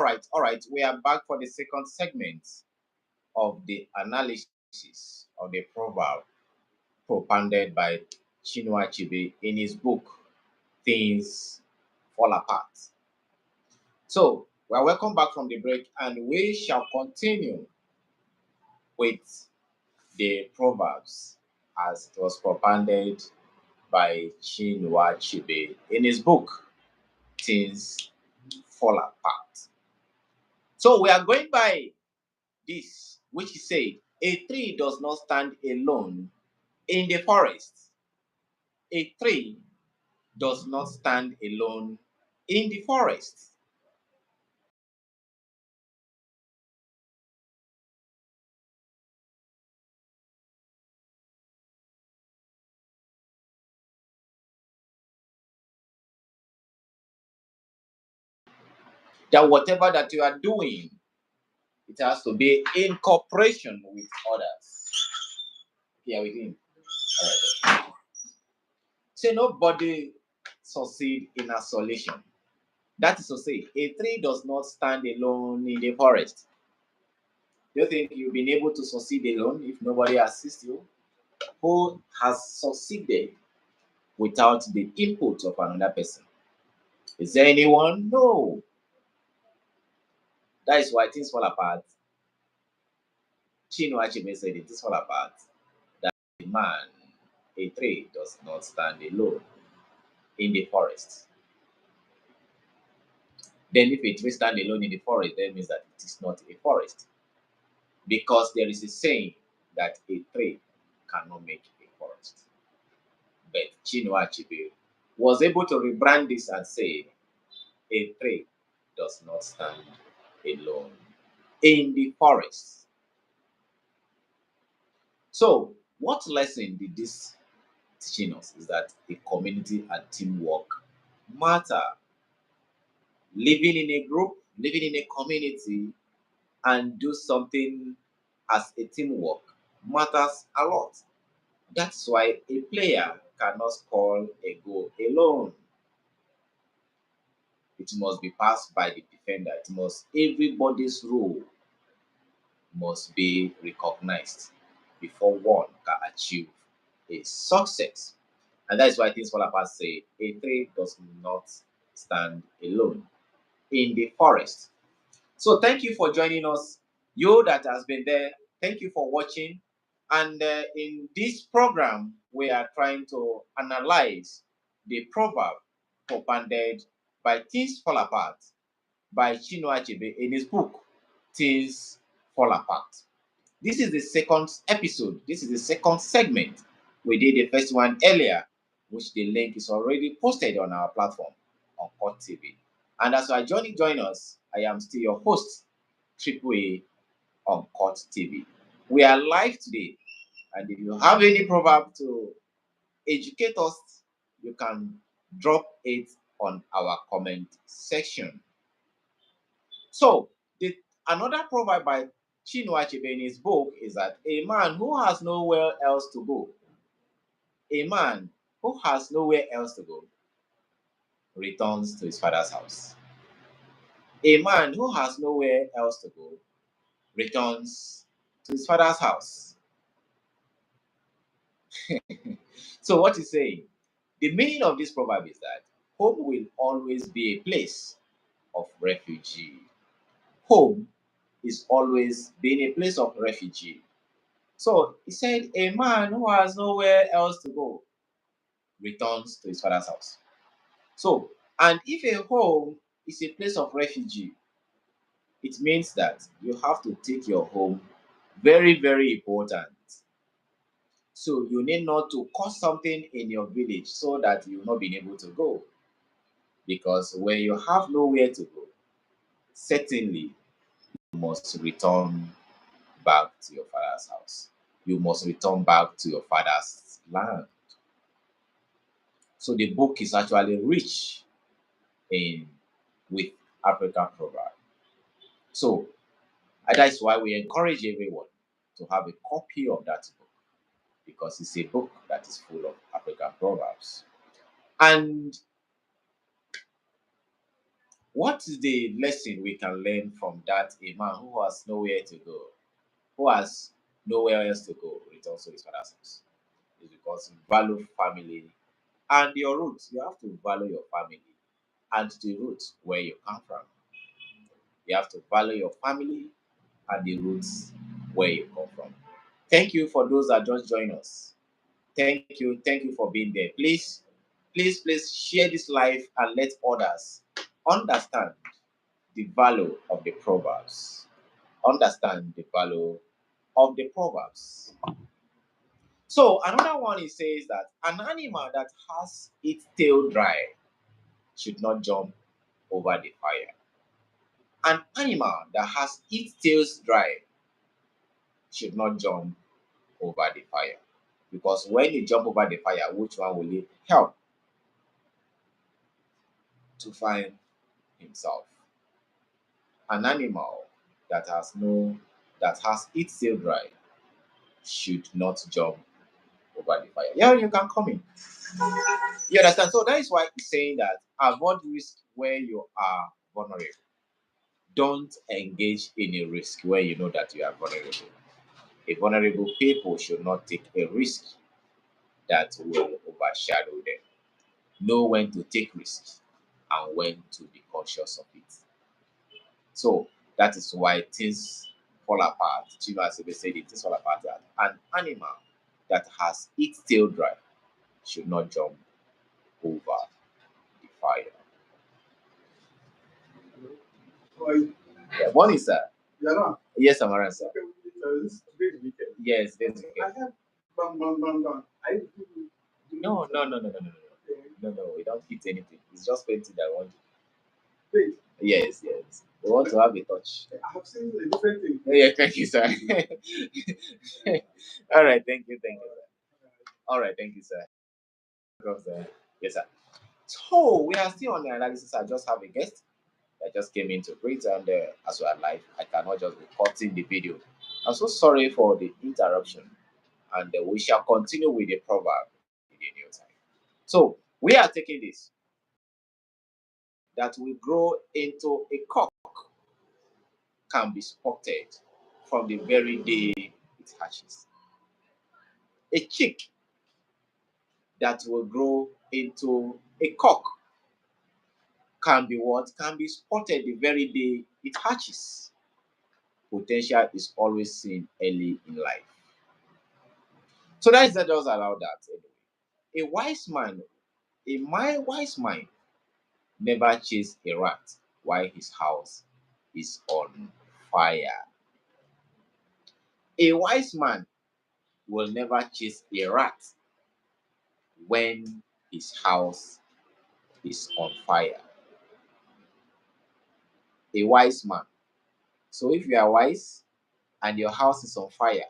All right. We are back for the second segment of the analysis of the proverb propounded by Chinua Achebe in his book Things Fall Apart. So, we are welcome back from the break, and we shall continue with the proverbs as it was propounded by Chinua Achebe in his book Things Fall Apart. So, we are going by this, which he said, a tree does not stand alone in the forest. A tree does not stand alone in the forest. That whatever that you are doing, it has to be in cooperation with others. Here with him. Say nobody succeed in isolation. That is to say, a tree does not stand alone in the forest. Do you think you've been able to succeed alone if nobody assists you? Who has succeeded without the input of another person? Is there anyone? No. That is why things fall apart. Chinua Achebe said it is fall apart. That a man, a tree, does not stand alone in the forest. Then if a tree stands alone in the forest, that means that it is not a forest. Because there is a saying that a tree cannot make a forest. But Chinua Achebe was able to rebrand this and say a tree does not stand alone in the forest. So, what lesson did this teaching us is that a community and teamwork matter. Living in a group, living in a community, and do something as a teamwork matters a lot. That's why a player cannot score a goal alone. It must be passed by the defender. It must everybody's role must be recognized before one can achieve a success. And that is why things fall apart say a tree does not stand alone in the forest. So thank you for joining us. You that has been there, thank you for watching. And in this program, we are trying to analyze the proverb propounded by Things Fall Apart by Chinua Achebe in his book Things Fall Apart. This is the second episode. This is the second segment. We did the first one earlier, which the link is already posted on our platform on Court TV. And as I join us, I am still your host, Triple A on Court TV. We are live today, and if you have any proverb to educate us, you can drop it on our comment section. So, another proverb by Chinua Achebe in his book is that a man who has nowhere else to go, a man who has nowhere else to go, returns to his father's house. A man who has nowhere else to go returns to his father's house. So, what he's saying, the meaning of this proverb is that home will always be a place of refuge. Home is always been a place of refuge. So he said, a man who has nowhere else to go returns to his father's house. So, and if a home is a place of refuge, it means that you have to take your home very, very important. So you need not to cause something in your village so that you'll not be able to go. Because when you have nowhere to go, certainly you must return back to your father's house. You must return back to your father's land. So the book is actually rich in with African proverb. So that is why we encourage everyone to have a copy of that book because it's a book that is full of African proverbs. And What is the lesson we can learn from that? A man who has nowhere to go, who has nowhere else to go, returns to his father's house. It's because you value family and your roots. You have to value your family and the roots where you come from. You have to value your family and the roots where you come from. Thank you for those that just join us. Thank you for being there. Please share this life and let others understand the value of the Proverbs. Understand the value of the Proverbs. So another one it says that an animal that has its tail dry should not jump over the fire. An animal that has its tails dry should not jump over the fire. Because when you jump over the fire, which one will it help to find himself? An animal that has no that has its tail dry should not jump over the fire. Yeah, you can come in. You understand? So that is why it's saying that avoid risk where you are vulnerable. Don't engage in a risk where you know that you are vulnerable. A vulnerable people should not take a risk that will overshadow them. Know when to take risks and when to be conscious of it. So that is why things fall apart. Chima Sebe said it, things fall apart. That an animal that has its tail dry should not jump over the fire. Yeah, one is yes, I'm around, sir. Yes, this weekend. No, we don't eat anything. It's just painting that I want. Yes. We want to have a touch. Yeah, thank you, sir. All right, thank you. All right, thank you, sir. Yes, sir. So we are still on the analysis. I just have a guest that just came in to greet, and as we are live, I cannot just be cutting the video. I'm so sorry for the interruption, and we shall continue with the proverb in the new time. So we are taking this that we grow into a cock can be spotted from the very day it hatches. A chick that will grow into a cock can be what? Can be spotted the very day it hatches. Potential is always seen early in life. So that is that just allow that anyway. A wise man never chase a rat while his house is on fire. A wise man will never chase a rat when his house is on fire. A wise man. So if you are wise and your house is on fire,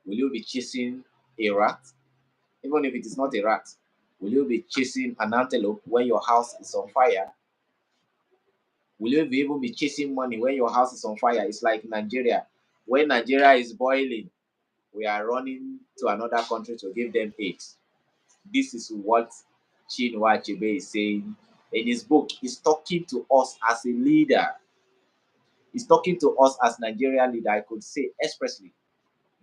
will you be chasing a rat? Even if it is not a rat, will you be chasing an antelope when your house is on fire? Will you be even be chasing money when your house is on fire? It's like Nigeria. When Nigeria is boiling, we are running to another country to give them aid. This is what Chinua Achebe is saying in his book. He's talking to us as a leader. He's talking to us as Nigerian leader. I could say expressly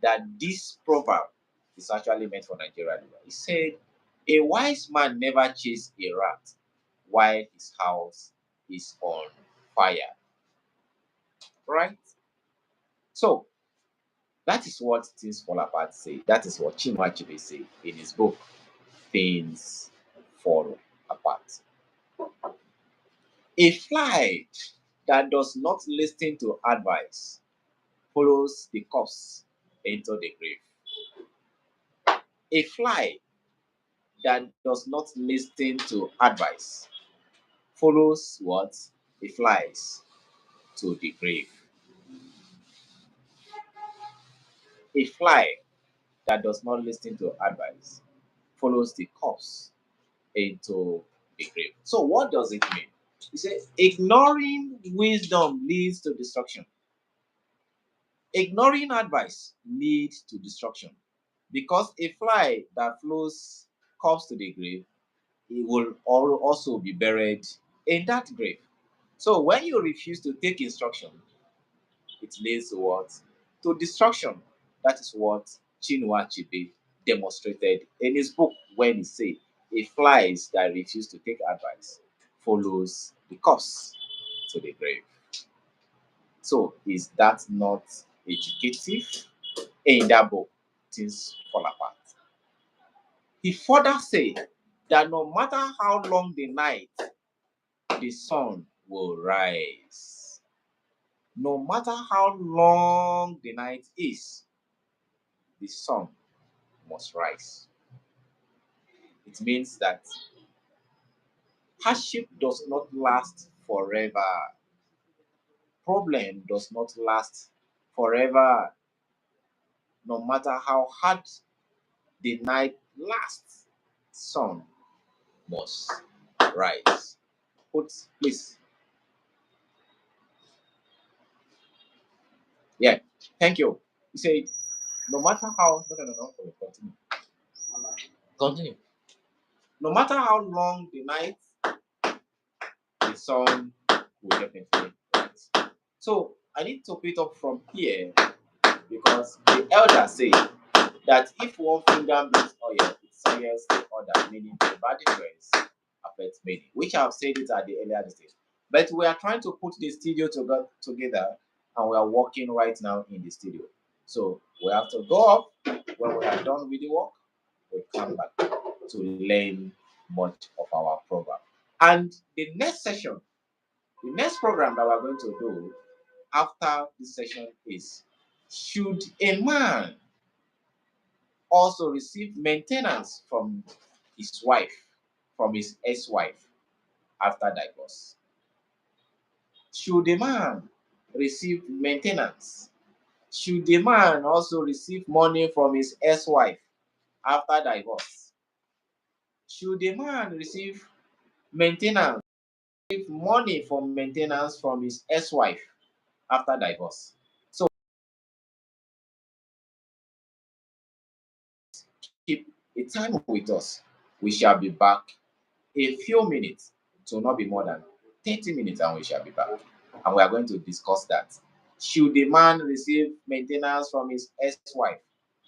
that this proverb is actually meant for Nigerian leader. He said, "A wise man never chases a rat while his house is on fire." Right? So that is what Things Fall Apart say. That is what Chinua Achebe say in his book, Things Fall Apart. A fly that does not listen to advice follows the corpse into the grave. A fly that does not listen to advice follows what? The flies to the grave. A fly that does not listen to advice follows the corpse into the grave. So what does it mean? He says ignoring wisdom leads to destruction. Ignoring advice leads to destruction. Because a fly that flows corpse to the grave, it will also be buried in that grave. So when you refuse to take instruction, it leads to what? To destruction. That is what Chinua Achebe demonstrated in his book when he said, a flies that refuse to take advice follows the corpse to the grave. So is that not educative? In that book, things fall apart. He further said that no matter how long the night, the sun will rise. No matter how long the night is, the sun must rise. It means that hardship does not last forever. Problem does not last forever. No matter how hard the night lasts, sun must rise. Put, please. Yeah, thank you. He said, no matter how, no, continue. Continue. No matter how long the night, the sun will definitely rise. So I need to pick up from here because the elder say that if one finger meets oil, it soils the other, meaning the bad influence affects many, which I've said it at the earlier stage. But we are trying to put the studio together and we are working right now in the studio. So we have to go off. When we are done with the work, we come back to learn much of our program. And the next session, the next program that we're going to do after this session is, should a man also receive maintenance from his wife, from his ex-wife after divorce? Should a man receive maintenance? Should a man also receive money from his ex-wife after divorce? Should a man receive maintenance, receive money for maintenance from his ex-wife after divorce? So keep a time with us. We shall be back a few minutes, to not be more than 30 minutes, and we shall be back. And we are going to discuss that. Should a man receive maintenance from his ex-wife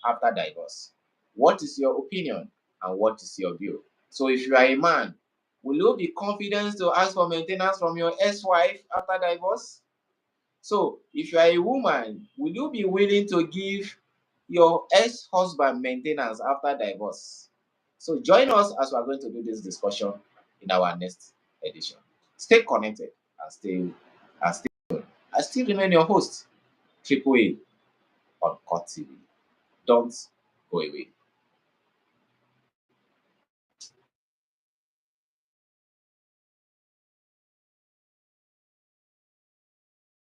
after divorce? What is your opinion and what is your view? So if you are a man, will you be confident to ask for maintenance from your ex-wife after divorce? So if you are a woman, will you be willing to give your ex-husband maintenance after divorce? So join us as we are going to do this discussion in our next edition. Stay connected and stay tuned. I still remain your host, Triple A on Cut TV. Don't go away.